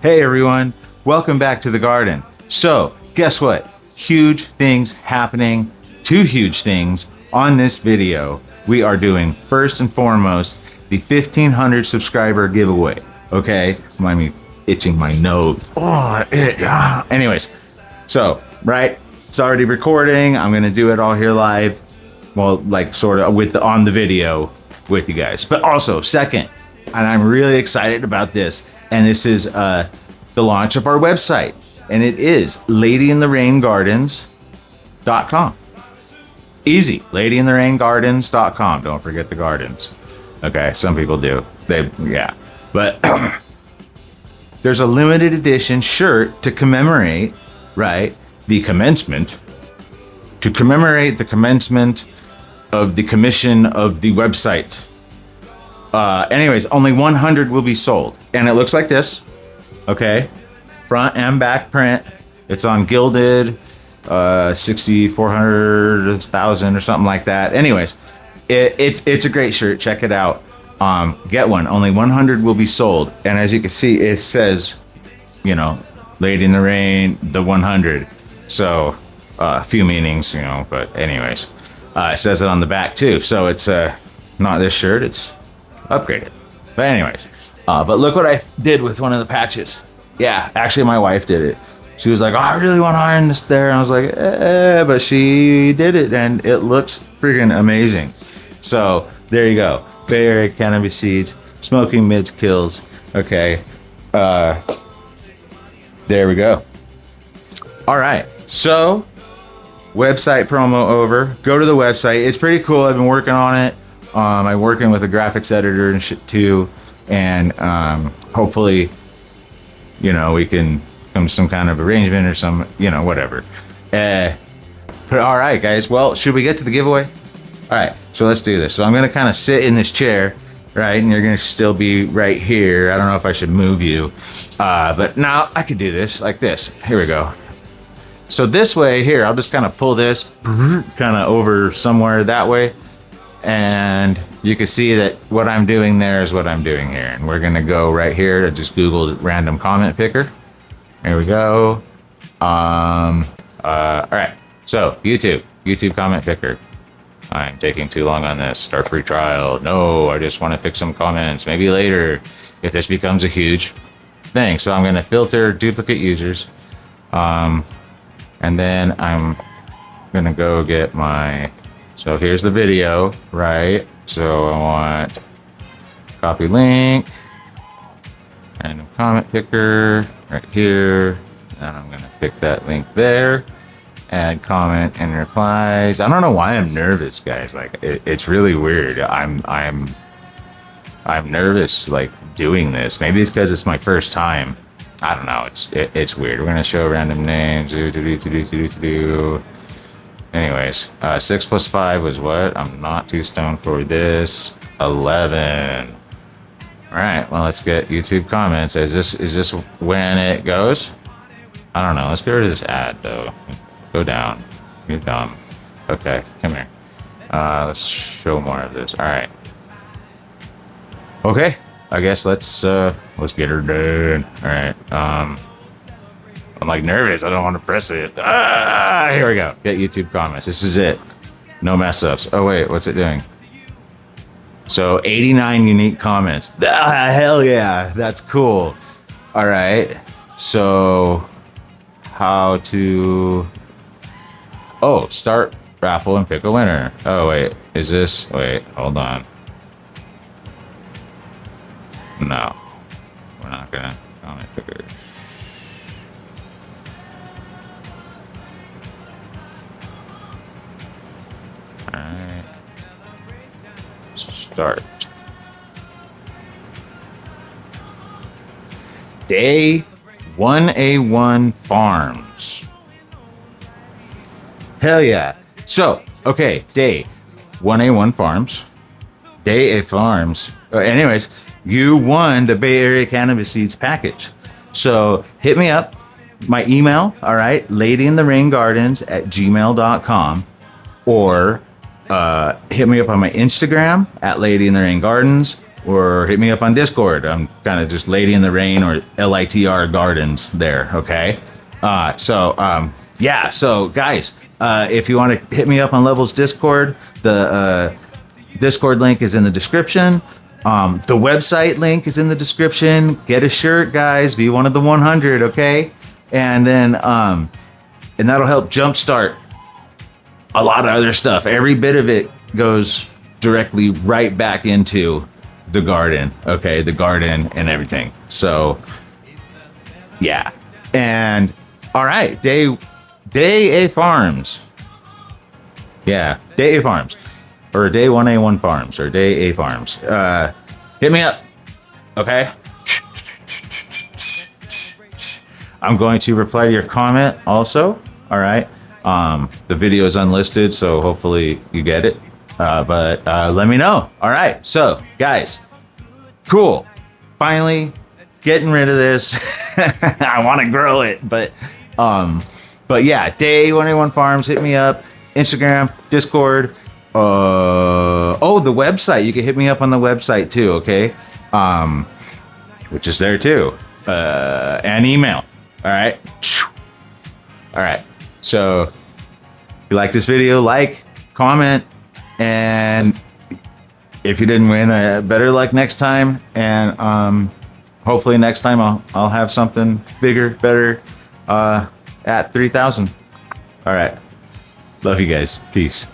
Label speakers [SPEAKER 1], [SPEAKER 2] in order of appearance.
[SPEAKER 1] Hey everyone, welcome back to the garden. So, guess what? Huge things happening, two huge things on this video. We are doing, first and foremost, the 1,500 subscriber giveaway. Okay, mind me itching my nose. Anyways, so, right, it's already recording. I'm gonna do it all here live. Well, like sort of on the video with you guys. But also, second, and I'm really excited about this, and this is the launch of our website, and it is LadyInTheRainGardens.com. Easy, LadyInTheRainGardens.com. Don't forget the gardens. Okay, some people do. But there's a limited edition shirt to commemorate, right, the commencement, to commemorate the commencement of the commission of the website. Anyways, only 100 will be sold, and it looks like this. Okay, front and back print. It's on Gilded, 6,400, 1,000 or something like that. Anyways, it's a great shirt. Check it out. Get one. Only 100 will be sold, and as you can see, it says, you know, Lady in the Rain, the 100. So a few meanings, you know. But anyways, it says it on the back too. So it's not this shirt. It's upgraded. But anyways, but look what I did with one of the patches. Yeah, actually my wife did it. She was like, oh, I really want to iron this there. And I was like, but she did it, and it looks freaking amazing. So there you go. Bay Area cannabis seeds, smoking mids kills. Okay. There we go. All right. So website promo over. Go to the website. It's pretty cool. I've been working on it. I'm working with a graphics editor and shit too, and hopefully, you know, we can come to some kind of arrangement or some, you know, whatever. But all right, guys. Well, should we get to the giveaway? All right, so let's do this. So I'm gonna kind of sit in this chair, right, and you're gonna still be right here. I don't know if I should move you, but now I could do this like this. Here we go. So this way here, I'll just kind of pull this kind of over somewhere that way. And you can see that what I'm doing there is what I'm doing here. And we're gonna go right here to just Google random comment picker. Here we go. All right, so YouTube comment picker. I'm taking too long on this. Start free trial. No, I just wanna pick some comments, maybe later, if this becomes a huge thing. So I'm gonna filter duplicate users. And then I'm gonna go get my, so here's the video, right? So I want copy link and comment picker right here. And I'm gonna pick that link there. Add comment and replies. I don't know why I'm nervous, guys. Like it's really weird. I'm nervous like doing this. Maybe it's because it's my first time. I don't know. It's weird. We're gonna show random names. Anyways, 6 plus 5 was what? I'm not too stoned for this. 11. All right. Well, let's get YouTube comments. Is this when it goes? I don't know. Let's get rid of this ad though. Go down. You're dumb. Okay, come here. Let's show more of this. All right. Okay. I guess let's get her done. All right. I'm like nervous. I don't want to press it. Here we go. Get YouTube comments. This is it. No mess ups. Oh wait, what's it doing? So 89 unique comments. Hell yeah, that's cool. All right. So how to? Oh, start raffle and pick a winner. Oh wait, is this? Wait, hold on. No, we're not gonna comment picker. Alright. Start. Day 1A1 Farms. Hell yeah. So, okay, day 1A1 Farms. Day A Farms. Anyways, you won the Bay Area Cannabis Seeds package. So hit me up. My email, all right, LadyInTheRainGardens@gmail.com, or hit me up on my Instagram @LadyInTheRainGardens, or hit me up on Discord. I'm kind of just Lady in the Rain or LITR Gardens there. Okay. Yeah. So guys, if you want to hit me up on Levelz Discord, the Discord link is in the description. The website link is in the description. Get a shirt, guys. Be one of the 100. Okay. And then, and that'll help jumpstart a lot of other stuff. Every bit of it goes directly right back into the garden. Okay. The garden and everything. So yeah. And all right. Day A Farms. Yeah. Day A Farms or Day 1A1 Farms or Day A Farms. Hit me up. Okay. I'm going to reply to your comment also. All right. The video is unlisted, so hopefully you get it. But let me know. All right. So, guys, cool. Finally getting rid of this. I want to grow it, but yeah, Day 1A1 Farms. Hit me up. Instagram, Discord. The website. You can hit me up on the website too. Okay. Which is there too. And email. All right. All right. So if you like this video, like, comment, and if you didn't win, better luck next time. And hopefully next time I'll have something bigger, better at 3,000. All right. Love you guys. Peace.